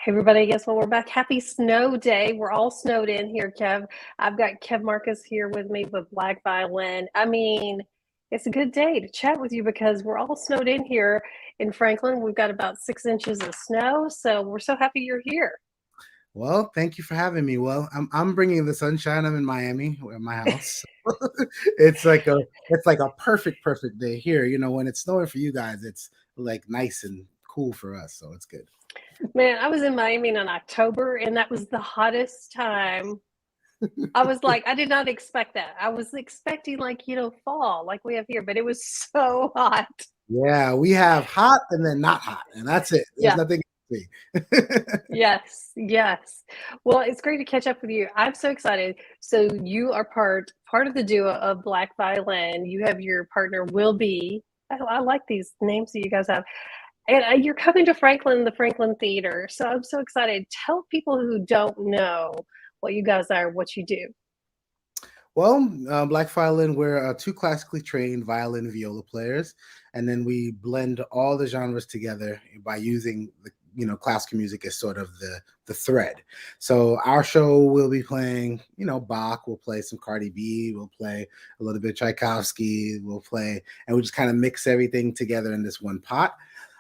Hey everybody, guess what? We're back. Happy snow day. We're all snowed in here, Kev. I've got Kev Marcus here with me with Black Violin. I mean, it's a good day to chat with you because we're all snowed in here in Franklin. We've got about 6 inches of snow, so we're so happy you're here. Well, thank you for having me. Well, I'm bringing the sunshine. I'm in Miami, at my house. it's like a perfect day here. You know, when it's snowing for you guys, it's like nice and cool for us, so it's good. Man, I was in Miami in October and that was the hottest time. I was like, I did not expect that. I was expecting like, fall like we have here, but it was so hot. Yeah, we have hot and then not hot, and that's it. There's Yeah. nothing to see. Yes, yes. Well, it's great to catch up with you. I'm so excited. So you are part of the duo of Black Violin. You have your partner Will Be. I like these names that you guys have. And you're coming to Franklin, the Franklin Theater. So I'm so excited. Tell people who don't know what you guys are, what you do. Well, Black Violin, we're two classically trained violin viola players, and then we blend all the genres together by using the classical music as sort of the thread. So our show will be playing Bach, we'll play some Cardi B, we'll play a little bit of Tchaikovsky, we'll play, and we just kind of mix everything together in this one pot.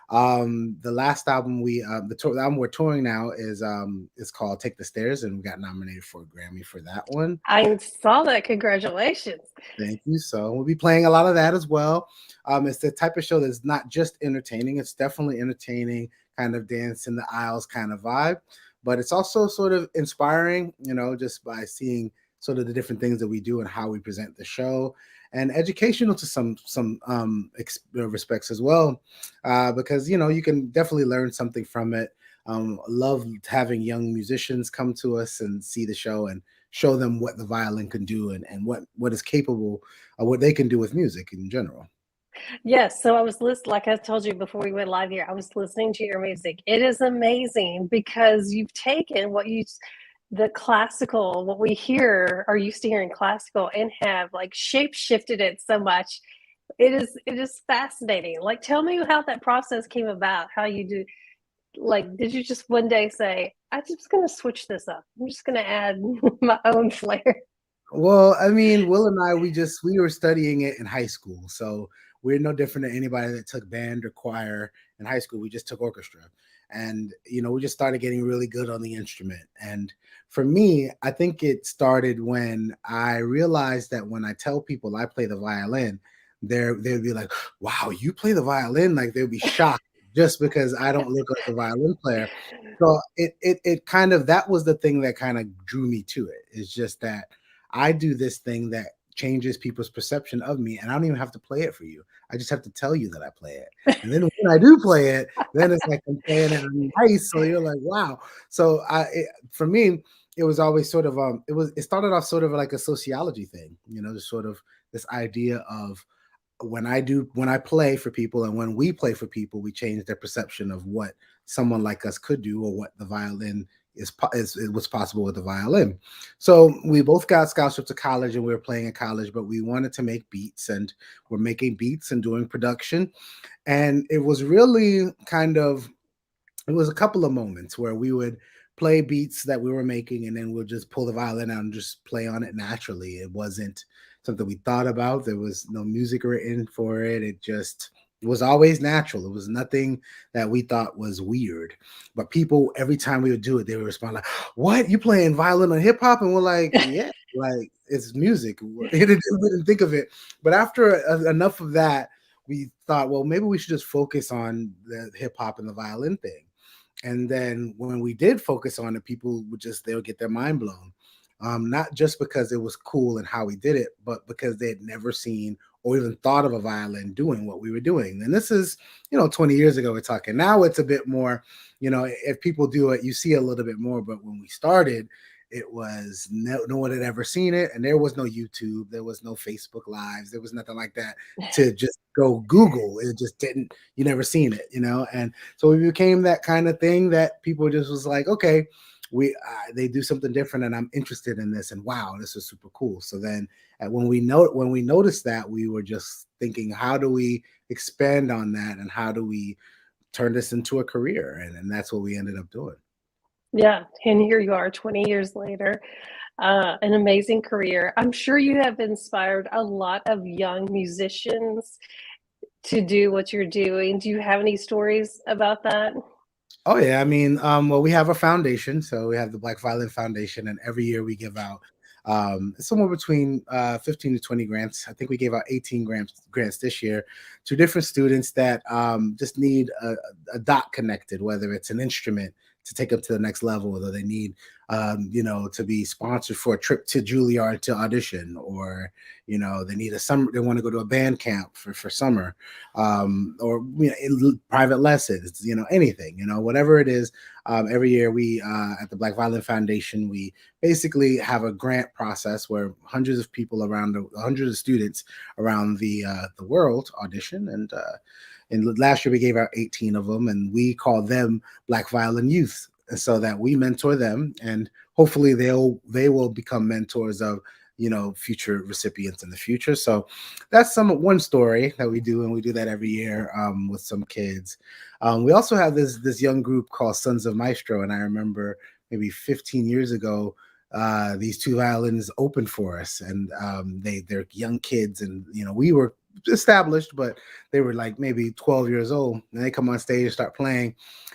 The last album the album we're touring now is called Take the Stairs, and we got nominated for a Grammy for that one. I saw that. Congratulations. Thank you. So we'll be playing a lot of that as well. It's the type of show that's not just entertaining, it's definitely entertaining, kind of dance in the aisles kind of vibe, but it's also sort of inspiring, just by seeing sort of the different things that we do and how we present the show, and educational to some respects as well, because you can definitely learn something from it. Love having young musicians come to us and see the show and show them what the violin can do, and what is capable of what they can do with music in general. Yes, so I was listening, like I told you before we went live here, I was listening to your music. It is amazing because you've taken the classical, what we hear, are used to hearing classical, and have like shape shifted it so much. It is fascinating. Like, tell me how that process came about, how you do, like, did you just one day say, I'm just going to switch this up? I'm just going to add my own flair. Well, I mean, Will and I, we were studying it in high school, so we're no different than anybody that took band or choir in high school. We just took orchestra, and we just started getting really good on the instrument. And for me, I think it started when I realized that when I tell people I play the violin, they'd be like, "Wow, you play the violin!" Like they'd be shocked just because I don't look like a violin player. So it kind of, that was the thing that kind of drew me to it. It's just that I do this thing that changes people's perception of me, and I don't even have to play it for you. I just have to tell you that I play it. And then when I do play it, then it's like I'm playing it nice. So you're like, wow. So for me, it was always sort of it started off sort of like a sociology thing, just sort of this idea of when I play for people and when we play for people, we change their perception of what someone like us could do, or what the violin is what's possible with the violin. So we both got scholarships to college, and we were playing in college, but we wanted to make beats, and we're making beats and doing production. And it was really it was a couple of moments where we would play beats that we were making, and then we'll just pull the violin out and just play on it naturally. It wasn't something we thought about. There was no music written for it. It was always natural. It was nothing that we thought was weird. But people, every time we would do it, they would respond like, "What? You playing violin on hip hop?" And we're like, "Yeah, like it's music." We didn't think of it. But after enough of that, we thought, well, maybe we should just focus on the hip hop and the violin thing. And then when we did focus on it, people they'll get their mind blown. Not just because it was cool and how we did it, but because they had never seen or even thought of a violin doing what we were doing. And this is, 20 years ago we're talking. Now it's a bit more, if people do it, you see a little bit more. But when we started, it was no one had ever seen it, and there was no YouTube, there was no Facebook Lives, there was nothing like that to just go Google. It just didn't. You never seen it, and so we became that kind of thing that people just was like, okay, they do something different, and I'm interested in this, and wow, this is super cool. So then when we noticed that, we were just thinking, how do we expand on that, and how do we turn this into a career, and that's what we ended up doing. Yeah, and here you are 20 years later, an amazing career. I'm sure you have inspired a lot of young musicians to do what you're doing. Do you have any stories about that? Oh yeah, I mean, well, we have a foundation, so we have the Black Violin Foundation, and every year we give out somewhere between 15 to 20 grants. I think we gave out 18 grants this year to different students that just need a dot connected, whether it's an instrument to take them to the next level, whether they need to be sponsored for a trip to Juilliard to audition, or they need a summer, they want to go to a band camp for summer, or private lessons, anything, whatever it is. Every year we at the Black Violin Foundation, we basically have a grant process where hundreds of people hundreds of students around the world audition, and last year we gave out 18 of them, and we call them Black Violin Youth, so that we mentor them, and hopefully they will become mentors of future recipients in the future. So that's one story that we do, and we do that every year with some kids. We also have this young group called Sons of Maestro, and I remember maybe 15 years ago, these two violins opened for us, and they're young kids, and we were established, but they were like maybe 12 years old, and they come on stage and start playing,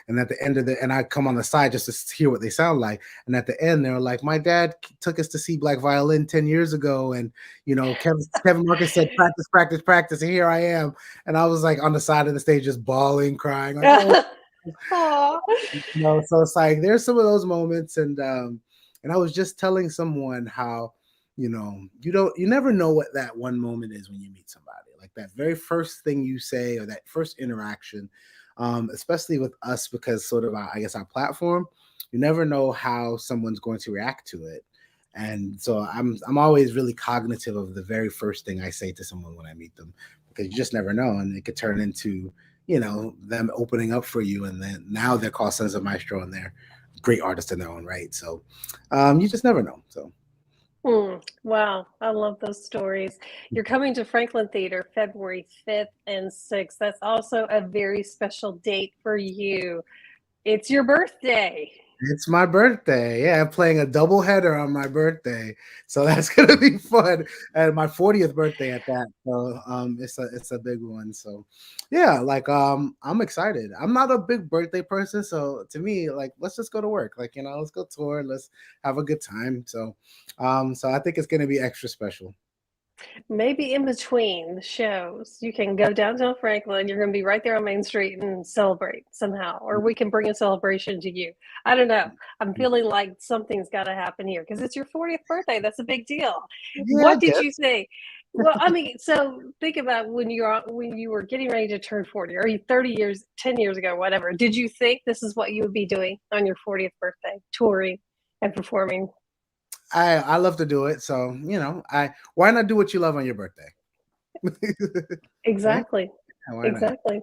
and at the end of and I come on the side just to hear what they sound like, and at the end they were like, my dad took us to see Black Violin 10 years ago, and Kevin Marcus said practice, practice, practice, and here I am. And I was like on the side of the stage just bawling, crying, like, oh. Aw. So it's like there's some of those moments, and I was just telling someone how you never know what that one moment is when you meet somebody, like that very first thing you say or that first interaction, especially with us, because sort of I guess our platform, you never know how someone's going to react to it. And so I'm always really cognitive of the very first thing I say to someone when I meet them, because you just never know, and it could turn into them opening up for you, and then now they're called Sons of Maestro, and they're great artists in their own right. So you just never know. So Wow, I love those stories. You're coming to Franklin Theater February 5th and 6th. That's also a very special date for you. It's your birthday. it's my birthday. Yeah, I'm playing a double header on my birthday, so that's gonna be fun. And my 40th birthday at that. So it's a big one. So yeah, like I'm excited. I'm not a big birthday person, so to me, like, let's just go to work. Like, let's go tour, let's have a good time. So I think it's gonna be extra special. Maybe in between the shows, you can go downtown Franklin. You're going to be right there on Main Street and celebrate somehow, or we can bring a celebration to you. I don't know. I'm feeling like something's got to happen here because it's your 40th birthday. That's a big deal. Yeah, I What did guess. you say? Well, I mean, so think about when you were getting ready to turn 40, or 30 years, 10 years ago, whatever. Did you think this is what you would be doing on your 40th birthday, touring and performing? I love to do it. So I why not do what you love on your birthday? Right? Exactly. Yeah, why not? Exactly.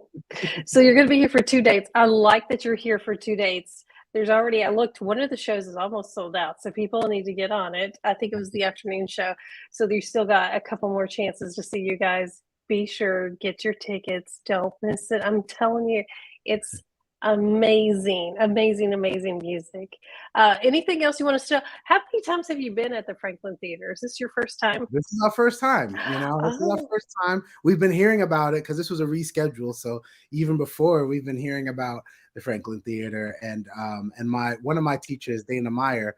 So you're going to be here for 2 dates. I like that you're here for 2 dates. There's already, I looked, one of the shows is almost sold out. So people need to get on it. I think it was the afternoon show. So you still got a couple more chances to see you guys. Be sure, get your tickets. Don't miss it. I'm telling you, it's amazing, amazing, amazing music. Anything else you want to tell? How many times have you been at the Franklin Theater? Is this your first time? This is our first time. This is our Oh, first time. We've been hearing about it because this was a reschedule. So even before, we've been hearing about the Franklin Theater, and my one of my teachers, Dana Meyer,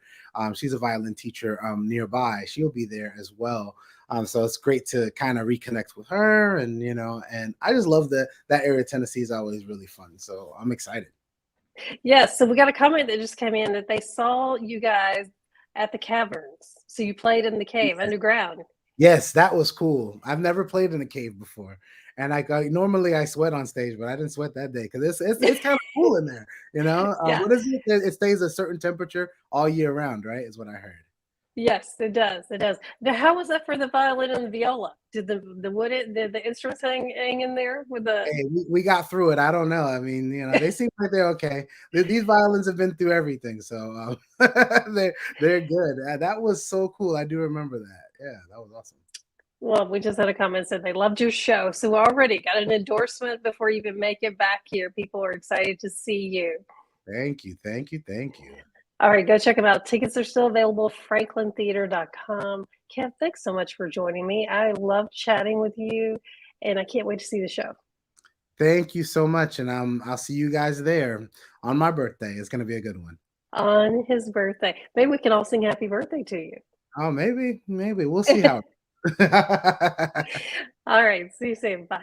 she's a violin teacher nearby. She'll be there as well. So it's great to kind of reconnect with her, and I just love that area of Tennessee is always really fun. So I'm excited. yes. So we got a comment that just came in that they saw you guys at the caverns. So you played in the cave underground. Yes, that was cool. I've never played in a cave before, and normally I sweat on stage, but I didn't sweat that day because it's kind of cool in there. Yeah. What is it? It stays a certain temperature all year round, right? Is what I heard. Yes, it does. It does. Now, how was that for the violin and the viola? Did the instruments hang in there with the? Hey, we got through it. I don't know. I mean, they seem like they're okay. These violins have been through everything, so they're good. That was so cool. I do remember that. Yeah, that was awesome. Well, we just had a comment said they loved your show. So already got an endorsement before you even make it back here. People are excited to see you. Thank you, thank you, thank you. All right, go check them out. Tickets are still available, franklintheater.com. Kev, thanks so much for joining me. I love chatting with you, and I can't wait to see the show. Thank you so much, and I'll see you guys there on my birthday. It's gonna be a good one. On his birthday. Maybe we can all sing happy birthday to you. Oh, maybe we'll see how. All right, see you soon. Bye.